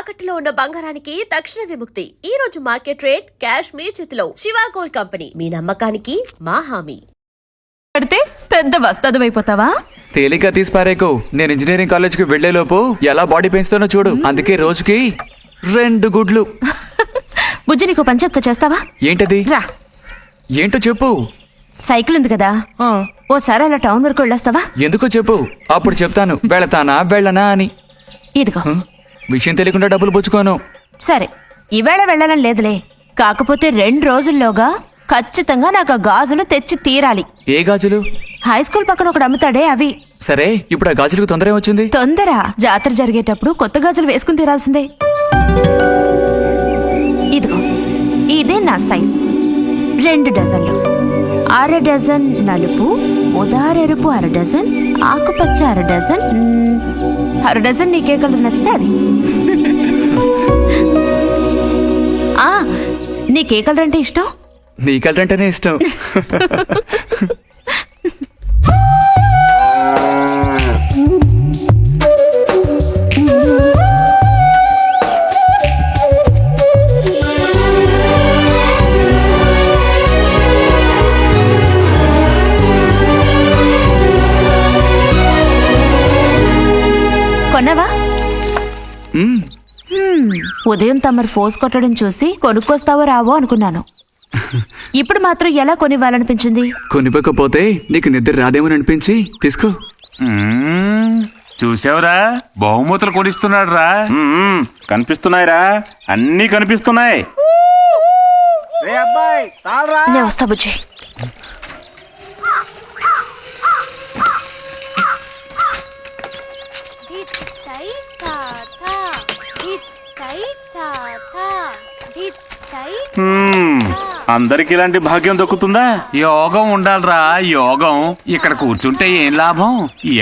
తాకట్టులో ఉన్న బంగారానికి తక్షణ విముక్తి. ఈ రోజు మార్కెట్ రేట్ క్యాష్ మీ చేతిలో. శివ గోల్డ్ కంపెనీ, మీ నమ్మకానికి మా హామీ. పడితే పెద్ద వస్తాదమైపోతావా? తేలిక తీసి పారేకు. నేను ఇంజనీరింగ్ కాలేజ్ కి వెళ్లేలోపు ఎలా బాడీ పెంచుతానో చూడు. అందుకే రోజుకి 2 గుడ్లు. బుజ్జి, నీకు పని చెప్తా, చేస్తావా? ఏంటది? రా. ఏంటో చెప్పు. సైకిల్ ఉంది కదా, ఓసారి అలా టౌన్ వరకు వెళ్ళొస్తావా? ఎందుకో చెప్పు, అప్పుడు చెప్తాను వెళతానా వెళ్ళనా అని. ఇదిగో. విషయం తెలియకుండా డబ్బులు పుచ్చుకోను. సరే, ఈవేళ వెళ్ళాలని లేదులే. కాకపోతే 2 రోజుల్లోగా ఖచ్చితంగా నాకు ఆ గాజులు తెచ్చి తీరాలి. ఏ గాజులు? హై స్కూల్ పక్కన ఒకడు అమ్ముతాడే, అవి. సరే, ఇప్పుడు ఆ గాజులకు తొందర వచ్చింది. తొందర? జాతర జరిగేటప్పుడు కొత్త గాజులు వేసుకుని తీరాల్సిందే. ఇదిగో, ఇదే నా సైజ్. 2 డజన్లు. 1/2 డజన్ నలుపు, ఉదారెరుపు 1/2 డజన్, ఆకుపచ్చ 1/2 డజన్. 1/2 డజన్ నీకే కలర్ నచ్చితే అది. నీకే కలర్ అంటే ఇష్టం? నీ కలర్ అంటేనే ఇష్టం. కొన్నావా? ఉదయం తమరు ఫోర్స్ కొట్టడం చూసి కొనుక్కొస్తావో రావో అనుకున్నాను. ఇప్పుడు మాత్రం ఎలా కొనివ్వాలనిపించింది? కొనివ్వకపోతే నీకు నిద్ర రాదేమని అనిపించి తీసుకో. చూసావురా, బహుమతులు కొనిస్తున్నాడు రా. కనిపిస్తున్నాయిరా, అన్నీ కనిపిస్తున్నాయి. నేను వస్తా బుజ్జి. అందరికి ఇలాంటి భాగ్యం దక్కుతుందా? యోగం ఉండాలిరా, యోగం. ఇక్కడ కూర్చుంటే ఏం లాభం?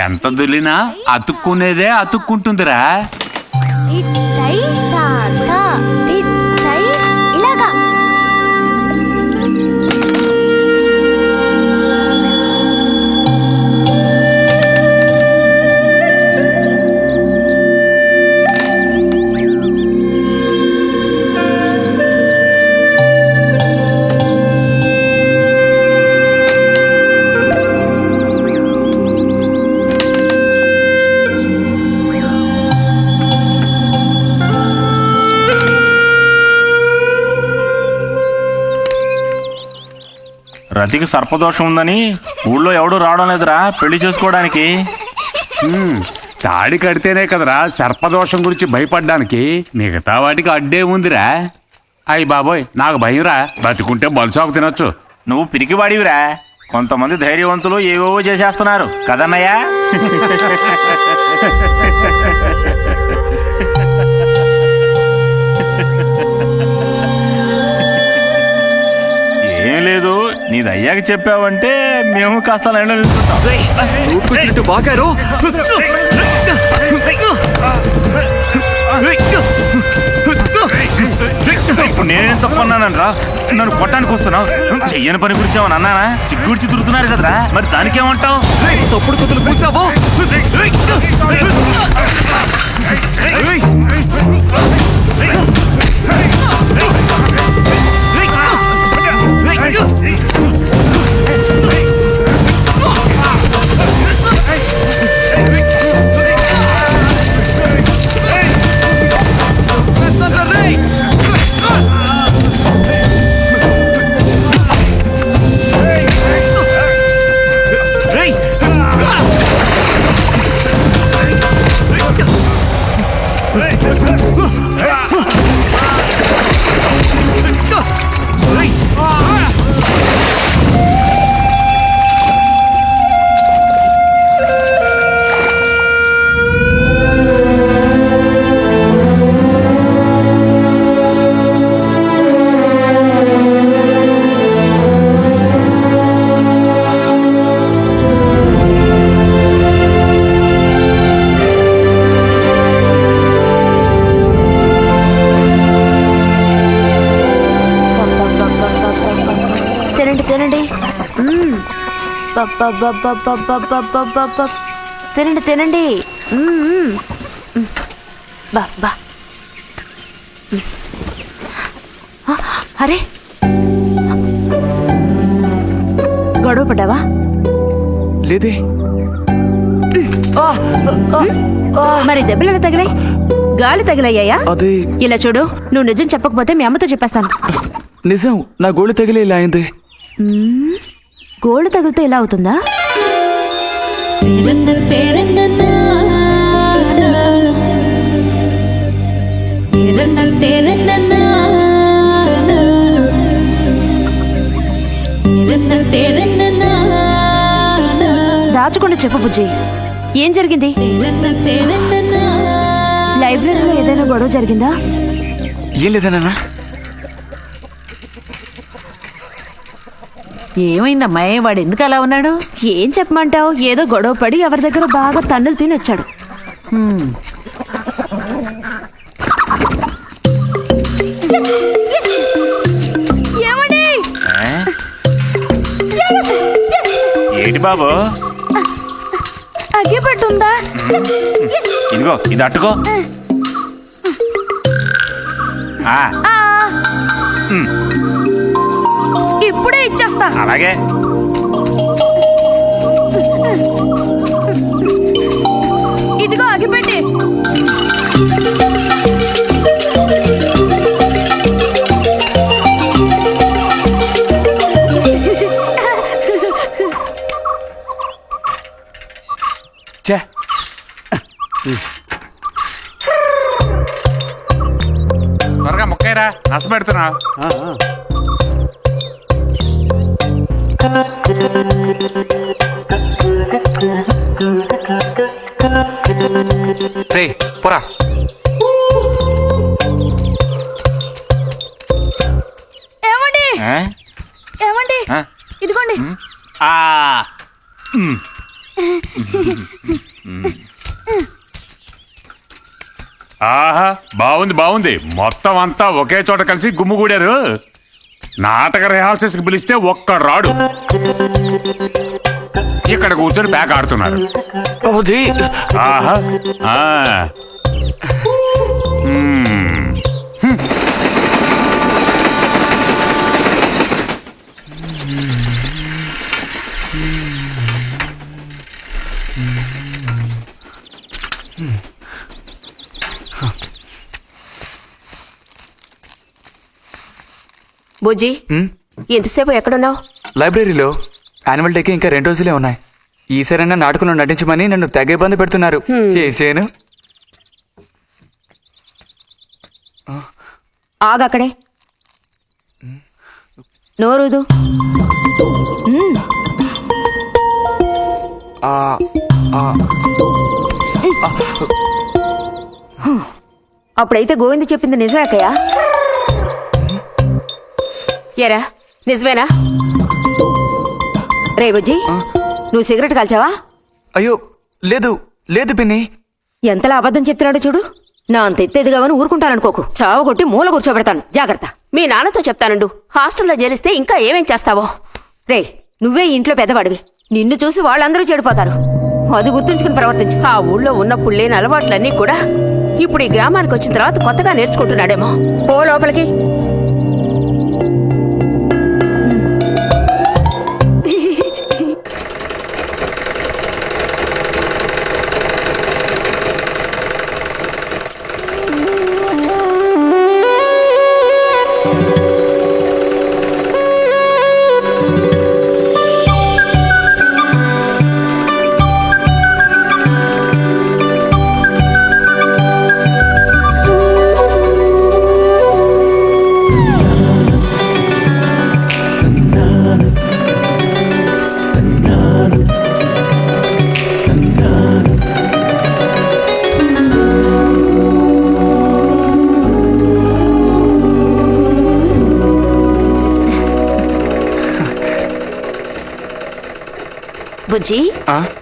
ఎంత దులినా అతుక్కునేదే అతుక్కుంటుందిరా. రతికి సర్పదోషం ఉందని ఊళ్ళో ఎవడూ రావడం లేదురా పెళ్లి చేసుకోవడానికి. తాడి కడితేనే కదరా సర్పదోషం గురించి భయపడ్డానికి, మిగతా వాటికి అడ్డే ఉందిరా. అయ్యి బాబోయ్, నాకు భయంరా. బతికుంటే బలుసాకు తినొచ్చు. నువ్వు పిరికివాడివిరా. కొంతమంది ధైర్యవంతులు ఏవేవో చేసేస్తున్నారు కదన్నయ్యా. ఏం లేదు, నీది అయ్యాక చెప్పావంటే మేము కాస్త లైన్లో నిలుచుంటాం. ఇప్పుడు నేనేం తప్పన్నానరా? నన్ను కొట్టడానికి వస్తున్నావు. చెయ్యని పని గురించి ఏమన్నా అన్నానా? సిగ్గుడిచి తిరుగుతున్నారు కదరా, మరి దానికేమంటావు? తప్పుడు కుతులు కూసావో. తినండి తినండి. బా బా అరే గొడవ పడ్డావా? లేదే. మరి దెబ్బలు ఎలా తగిలాయి? గాలి తగిలయ్యాయా? అది ఇలా చూడు, నువ్వు నిజం చెప్పకపోతే మీ అమ్మతో చెప్పేస్తాను. నిజం, నా గోళ్ళు తగిలే ఇలా అయింది. గోళ్ళు తగిలితే ఇలా అవుతుందా? దాచకుండా చెప్పు బుజ్జి, ఏం జరిగింది? లైబ్రరీలో ఏదైనా గొడవ జరిగిందా? ఏం లేదన్నా. ఏమైందమ్మా, వాడు ఎందుకు అలా ఉన్నాడు? ఏం చెప్పమంటావు, ఏదో గొడవ పడి ఎవరి దగ్గర బాగా తన్నులు తిని వచ్చాడు. ఏమండి? ఏంటి బాబు? అగ్గిపెట్టుందా? ఇదిగో ఇది అట్టుకో. ఇప్పుడే ఇచ్చేస్తా. అలాగే. ఇదిగో అగ్గిపెట్టి. చే త్వరగా ముక్కైరా, నష్టం పెడుతున్నా. రే పోరా. ఏమండి? ఏమండి? ఇదిగోండి. ఆహా, బాగుంది బాగుంది. మొత్తం అంతా ఒకే చోట కలిసి గుమ్ముగూడారు. నాటక రిహార్సల్స్ పిలిస్తే ఒక్క రాడు. ఇక్కడ కూర్చొని ప్యాక్ ఆడుతున్నారు. ఓజీ. ఆహా. బుజ్జి, ఎంతసేపు ఎక్కడున్నావు? లైబ్రరీలో. యాన్యువల్ డేకి ఇంకా 2 రోజులే ఉన్నాయి. ఈసారైనా నాటకంలో నటించమని నన్ను తెగ ఇబ్బంది పెడుతున్నారు. ఏం చేయను? ఆగక్కడే, నోరుదు. అప్పుడైతే గోవింద చెప్పింది నిజమేకయ్యా? ఎరా నిజమేనా? రే బుజ్జి, నువ్వు సిగరెట్ కాల్చావా? అయ్యో లేదు లేదు పిన్ని. ఎంతలా అబద్ధం చెప్తున్నాడో చూడు. నా అంత ఎత్తేదిగావని ఊరుకుంటాననుకోకు. చావగొట్టి మూల కూర్చోబెడతాను, జాగ్రత్త. మీ నాన్నతో చెప్తానుండు, హాస్టల్లో చేరిస్తే ఇంకా ఏమేం చేస్తావో. రే, నువ్వే ఇంట్లో పెద్దవాడివి, నిన్ను చూసి వాళ్ళందరూ చెడిపోతారు. అది గుర్తుంచుకుని ప్రవర్తించు. ఆ ఊళ్ళో ఉన్నప్పుడు లేని అలవాట్లన్నీ కూడా ఇప్పుడు ఈ గ్రామానికి వచ్చిన తర్వాత కొత్తగా నేర్చుకుంటున్నాడేమో. పో లోపలికి. బుజ్జి,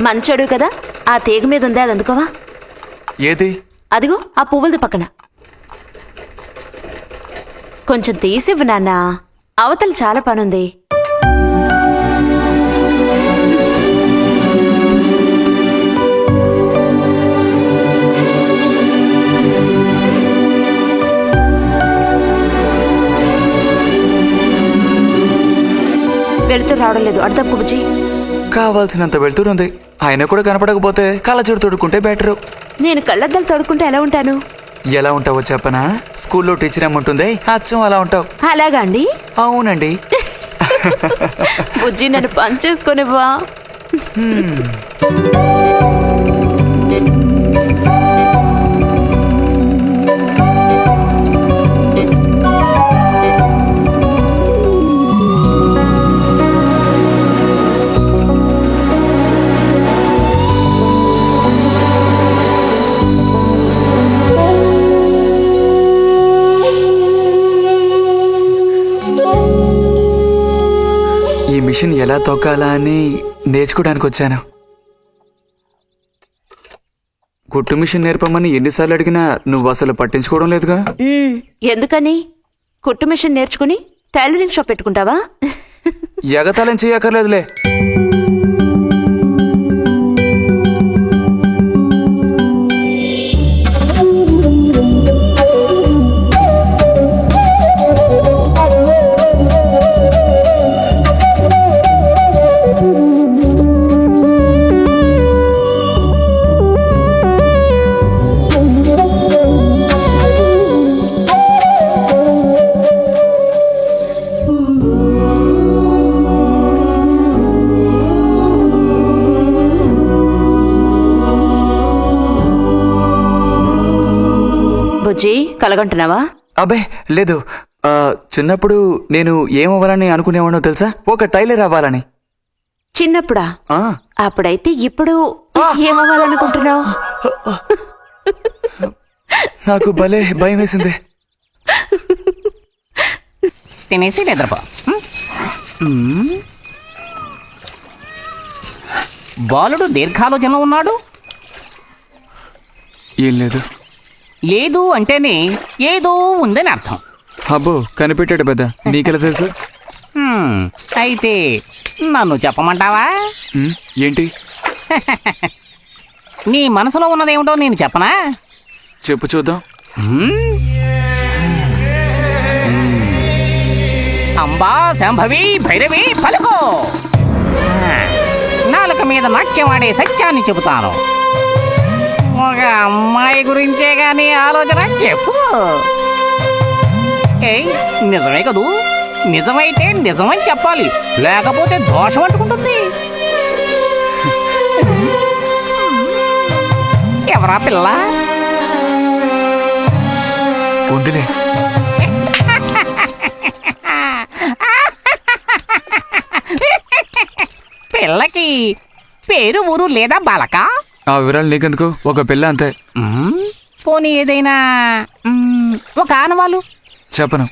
మంచోడు కదా, ఆ తీగ మీద ఉంది, అది అందుకోవా? ఏది? అదిగో ఆ పువ్వులది పక్కన. కొంచెం తీసివ్వు నాన్న, అవతల చాలా పనుంది. వెళ్తూ రావడం లేదు. అర్థం బుజ్జి. కావాల్సినంత వెళ్తురుంది, ఆయన కూడా కనపడకపోతే కళ్ళజోడు తొడుక్కుంటే బెటరు. నేను కళ్ళద్దాలు తొడుక్కుంటే ఎలా ఉంటాను? ఎలా ఉంటావో చెప్పనా? స్కూల్లో టీచర్ ఏముంటుంది, అచ్చం అలా ఉంటావు. అలాగా అండి? అవునండి. బుజ్జి నన్ను పని చేసుకునివ్వా. ఈ మిషన్ ఎలా తొక్కాలా అని నేర్చుకోవడానికి వచ్చాను. కుట్టు మిషన్ నేర్పమని ఎన్నిసార్లు అడిగినా నువ్వు అసలు పట్టించుకోవడం లేదుగా. ఎందుకని? కుట్టు మిషన్ నేర్చుకుని టైలరింగ్ షాప్ పెట్టుకుంటావా? ఎగతాళం చేయక్కర్లేదులే. బుజ్జి కలగంటున్నావా? అబ్బే లేదు. చిన్నప్పుడు నేను ఏమవ్వాలని అనుకునేవాడో తెలుసా? ఒక టైలర్ అవ్వాలని. చిన్నప్పుడా? ఆ, అప్పుడైతే ఇప్పుడు ఏమవ్వాలనుకుంటున్నావు? నాకు భలే భయం వేసింది. తినేసి నిద్రపో. బాలుడు దీర్ఘాలోచనలో ఉన్నాడు. ఏం లేదు. లేదు అంటేనే ఏదో ఉందని అర్థం. అబ్బో కనిపెట్టాడు పెద్ద. నీకెలా తెలుసు? అయితే నన్ను చెప్పమంటావా? ఏంటి? నీ మనసులో ఉన్నదేమిటో నేను చెప్పనా? చెప్పు చూద్దాం. అంబా శాంభవి భైరవి పలుకో. నాలుక మీద నాట్యం ఆడే సత్యాన్ని చెబుతాను. ఒక అమ్మాయి గురించే గాని ఆలోచన చెప్పు. ఏయ్ నిజమే కదూ? నిజమైతే నిజమని చెప్పాలి, లేకపోతే దోషం అంటుకుంటుంది. ఎవరా పిల్ల? వద్దులే. పిల్లకి పేరు ఊరు లేదా బాలక? ఆ వివరాలు నీకెందుకు? ఒక పిల్ల అంతే. పోనీ ఏదైనా ఒక ఆనవాళ్ళు చెప్పను.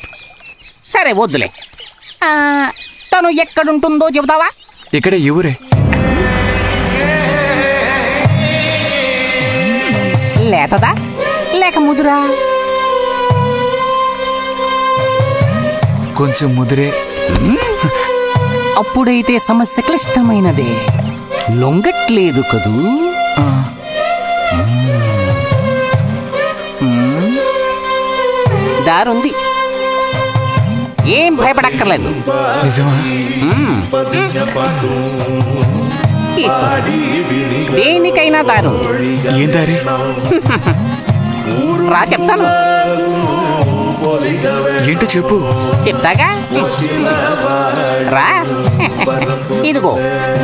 సరే వద్దులే. తను ఎక్కడుంటుందో చెబుతావా? ఇక్కడే ఈ ఊరే. లేతదా లేక ముదురా? కొంచెం ముదిరే. అప్పుడైతే సమస్య క్లిష్టమైనదే. లొంగట్లేదు కదూ? ఆ, దారుంది, ఏం భయపడక్కర్లేదు. నిజమా? తీసుకో. దేనికైనా దారు. ఏం దారి? రా చెప్తాను. ఏంటో చెప్పు. చెప్తాగా రా. ఇదిగో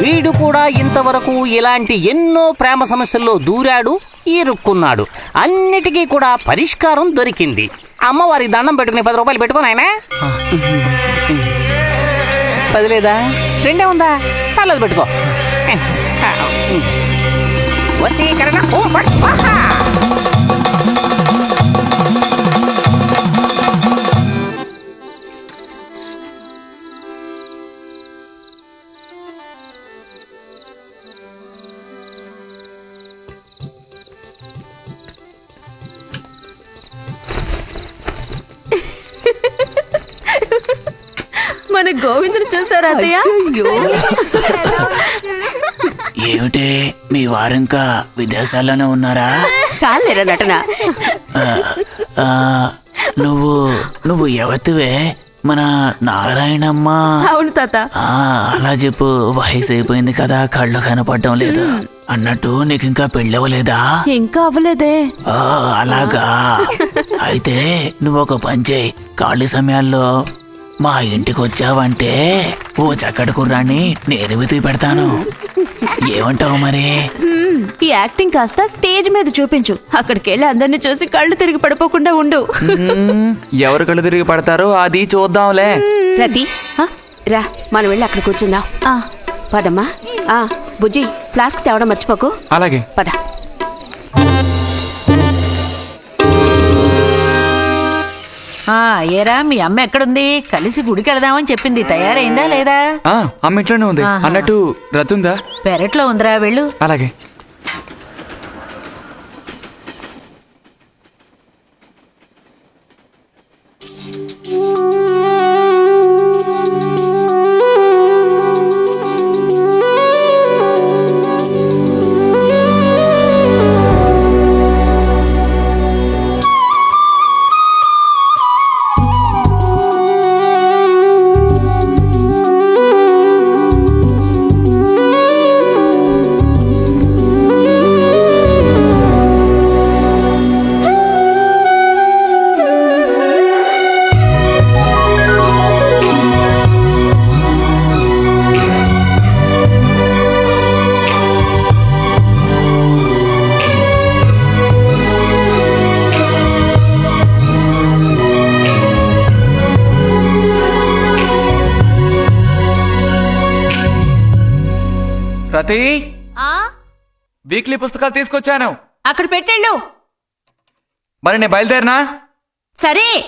వీడు కూడా ఇంతవరకు ఇలాంటి ఎన్నో ప్రేమ సమస్యల్లో దూరాడు, ఇరుక్కున్నాడు. అన్నిటికీ కూడా పరిష్కారం దొరికింది. అమ్మవారికి దండం పెట్టుకుని 10 రూపాయలు పెట్టుకుని ఆయన 10 లేదా 2 ఉందా? పర్లేదు పెట్టుకో. వశీకరణ ఓం ఫట్ స్వాహా. మన గోవిందుని చూసారా అత్తయ్య? ఏమిటే మీ వారింకా విదేశాల్లోనే ఉన్నారా? చాలేరా నటన. నువ్వు ఎవతివే మన నారాయణమ్మ అవును తాత. ఆ, అలా చెప్పు. వయసు అయిపోయింది కదా, కళ్ళు కనపడడం లేదు. అన్నట్టు నీకు ఇంకా పెళ్ళవలేదా? ఇంకా అవ్వలేదే. ఆ, అలాగా. అయితే నువ్వు ఒక పని చేయి. ఖాళీ సమయాల్లో మా ఇంటికి వచ్చావంటే ఓ చక్కటి కుర్రాన్ని నేను వెతికి పెడతాను. ఏమంటావు మరి? ఈ యాక్టింగ్ కాస్త స్టేజ్ మీద చూపించు. అక్కడికి వెళ్ళి అందరిని చూసి కళ్ళు తిరిగి పడిపోకుండా ఉండు. ఎవరు కళ్ళు తిరిగి పడతారో అది చూద్దాంలే. రతి రా, మనం వెళ్ళి అక్కడ కూర్చుందాం. ఆ, పదమ్మా. బుజ్జి, ఫ్లాస్క్ తేవడం మర్చిపోకు. అలాగే. పద. ఏరా మీ అమ్మ ఎక్కడుంది? కలిసి గుడికి వెళదామని చెప్పింది. తయారైందా లేదా? అమ్మ ఇంట్లోనే ఉంది. ఆహా. అన్నట్టు రతుందా? పెరట్లో ఉందిరా, వెళ్ళు. అలాగే. రతి, వీక్లీ పుస్తకాలు తీసుకొచ్చాను. అక్కడ పెట్టేళ్ళు. మరి నేను బయలుదేరినా? సరే.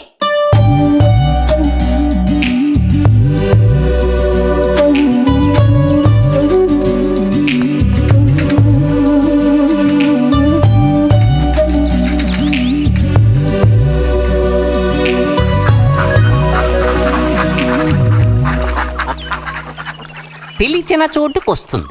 పిలిచిన చోటుకొస్తుంది.